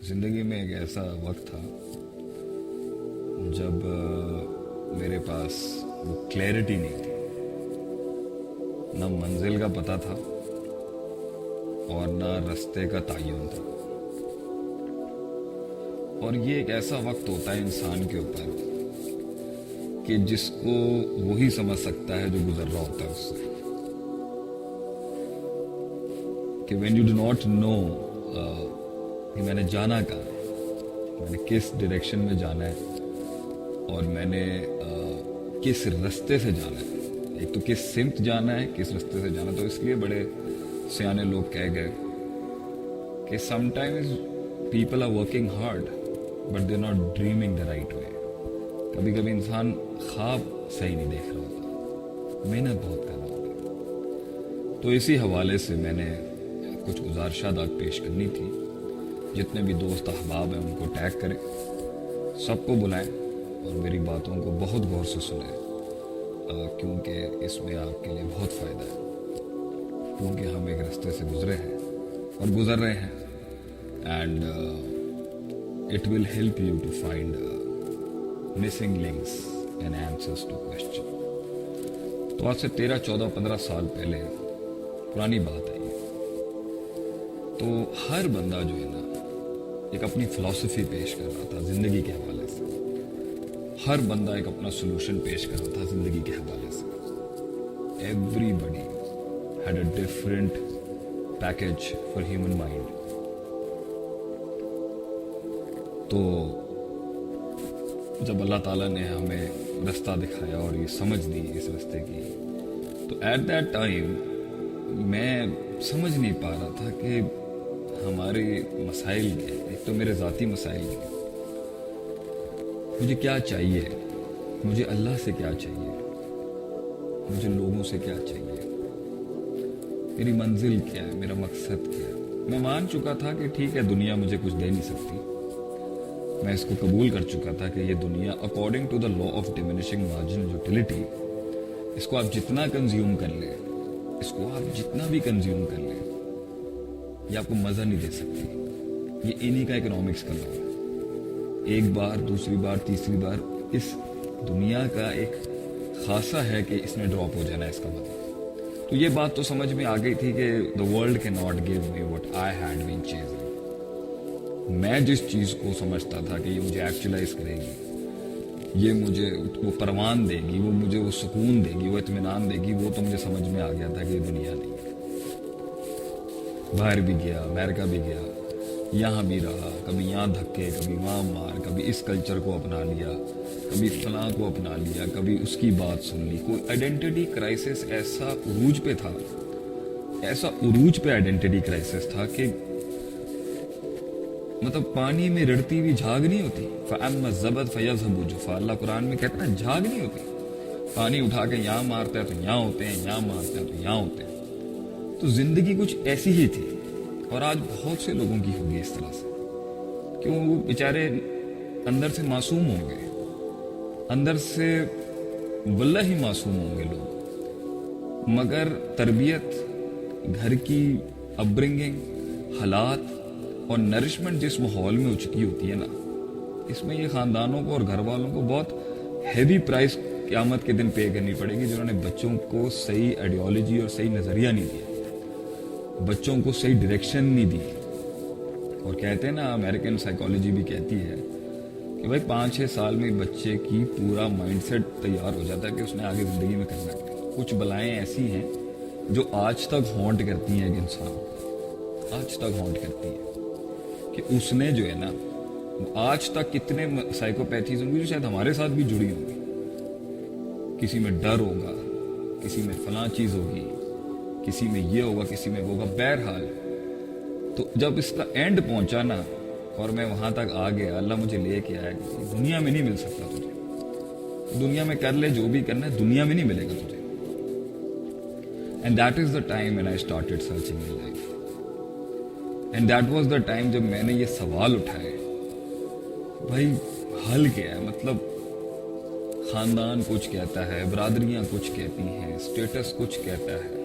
زندگی میں ایک ایسا وقت تھا جب میرے پاس وہ کلیئرٹی نہیں تھی، نہ منزل کا پتہ تھا اور نہ رستے کا تعین تھا۔ اور یہ ایک ایسا وقت ہوتا ہے انسان کے اوپر کہ جس کو وہی سمجھ سکتا ہے جو گزر رہا ہوتا ہے اس سے، کہ when you do not know کہ میں نے جانا کہاں ہے، میں نے کس ڈائریکشن میں جانا ہے اور میں نے کس رستے سے جانا ہے، ایک تو کس سمت جانا ہے، کس رستے سے جانا ہے۔ تو اس لیے بڑے سیانے لوگ کہہ گئے کہ sometimes people are working hard but they not dreaming the right way. کبھی کبھی انسان خواب صحیح نہیں دیکھ رہا ہوتا، محنت بہت کر رہا ہوتا۔ تو اسی حوالے سے میں نے کچھ گزارشات آج پیش کرنی تھی۔ جتنے بھی دوست احباب ہیں ان کو ٹیگ کریں، سب کو بلائیں اور میری باتوں کو بہت غور سے سنیں، کیونکہ اس میں آپ کے لیے بہت فائدہ ہے، کیونکہ ہم ایک راستے سے گزرے ہیں اور گزر رہے ہیں، and it will help you to find missing links and answers to question. تو آج سے 13, 14, 15 سال پہلے پرانی بات ہے یہ۔ تو ہر بندہ جو ہے نا ایک اپنی فلسفی پیش کر رہا تھا زندگی کے حوالے سے، ہر بندہ ایک اپنا سولوشن پیش کر رہا تھا زندگی کے حوالے سے۔ Everybody had a different package for human mind. تو جب اللہ تعالیٰ نے ہمیں رستہ دکھایا اور یہ سمجھ دی اس رستے کی، تو ایٹ دیٹ ٹائم میں سمجھ نہیں پا رہا تھا کہ ہمارے مسائل کیا ہیں۔ ایک تو میرے ذاتی مسائل ہیں، مجھے کیا چاہیے، مجھے اللہ سے کیا چاہیے، مجھے لوگوں سے کیا چاہیے، میری منزل کیا ہے، میرا مقصد کیا ہے۔ میں مان چکا تھا کہ ٹھیک ہے دنیا مجھے کچھ دے نہیں سکتی، میں اس کو قبول کر چکا تھا کہ یہ دنیا according to the law of diminishing marginal utility, اس کو آپ جتنا کنزیوم کر لیں، اس کو آپ جتنا بھی کنزیوم کر لیں، یہ آپ کو مزہ نہیں دے سکتی۔ یہ انہی کا اکنامکس کا لا ہے۔ ایک بار، دوسری بار، تیسری بار اس دنیا کا ایک خاصہ ہے کہ اس میں ڈراپ ہو جانا ہے اس کا مطلب۔ تو یہ بات تو سمجھ میں آ گئی تھی کہ the world cannot give me what I had been chasing۔ میں جس چیز کو سمجھتا تھا کہ یہ مجھے ایکچولائز کرے گی، یہ مجھے وہ پروان دے گی، وہ مجھے وہ سکون دے گی، وہ اطمینان دے گی، وہ تو مجھے سمجھ میں آ گیا تھا کہ یہ دنیا نہیں ہے۔ باہر بھی گیا، امریکہ بھی گیا، یہاں بھی رہا، کبھی یہاں دھکے، کبھی وہاں مار، کبھی اس کلچر کو اپنا لیا، کبھی فلاں کو اپنا لیا، کبھی اس کی بات سن لی۔ کوئی آئیڈینٹی کرائسس ایسا عروج پہ تھا، ایسا عروج پہ آئیڈینٹی کرائسس تھا کہ مطلب پانی میں رڑتی ہوئی جھاگ نہیں ہوتی، فَأَمَّا الزَّبَدُ فَيَذْهَبُ جُفَاءً۔ اللہ قرآن میں کہتا ہے جھاگ نہیں ہوتی، پانی اٹھا کے یہاں مارتا ہے تو یہاں ہوتے ہیں، یہاں مارتا ہے تو یہاں ہوتے ہیں۔ تو زندگی کچھ ایسی ہی تھی، اور آج بہت سے لوگوں کی ہوگی اس طرح سے، کیوں وہ بیچارے اندر سے معصوم ہوں گے، اندر سے واللہ ہی معصوم ہوں گے لوگ، مگر تربیت، گھر کی اپ برنگنگ، حالات اور نرشمنٹ جس ماحول میں ہو چکی ہوتی ہے نا، اس میں یہ خاندانوں کو اور گھر والوں کو بہت ہیوی پرائس قیامت کے دن پے کرنی پڑے گی، جنہوں نے بچوں کو صحیح آئیڈیالوجی اور صحیح نظریہ نہیں دیا، بچوں کو صحیح ڈائریکشن نہیں دی۔ اور کہتے ہیں نا، امریکن سائیکالوجی بھی کہتی ہے کہ بھائی 5-6 سال میں بچے کی پورا مائنڈ سیٹ تیار ہو جاتا ہے کہ اس نے آگے زندگی میں کرنا ہے۔ کچھ بلائیں ایسی ہیں جو آج تک ہانٹ کرتی ہیں ایک انسان، آج تک ہانٹ کرتی ہیں کہ اس نے جو ہے نا آج تک کتنے سائیکوپیتھیز ہوں گی جو شاید ہمارے ساتھ بھی جڑی ہوں گی۔ کسی میں ڈر ہوگا، کسی میں فلاں چیز ہوگی، کسی میں یہ ہوگا، کسی میں وہ ہوگا۔ بہرحال تو جب اس کا اینڈ پہنچا نا اور میں وہاں تک آ گیا، اللہ مجھے لے کے آیا کہ دنیا میں نہیں مل سکتا تجھے، دنیا میں کر لے جو بھی کرنا ہے، دنیا میں نہیں ملے گا تجھے۔ And that is the time when I started searching in life۔ And that was the time جب میں نے یہ سوال اٹھائے، بھائی حل کیا ہے؟ مطلب خاندان کچھ کہتا ہے، برادریاں کچھ کہتی ہیں، اسٹیٹس کچھ کہتا ہے،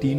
3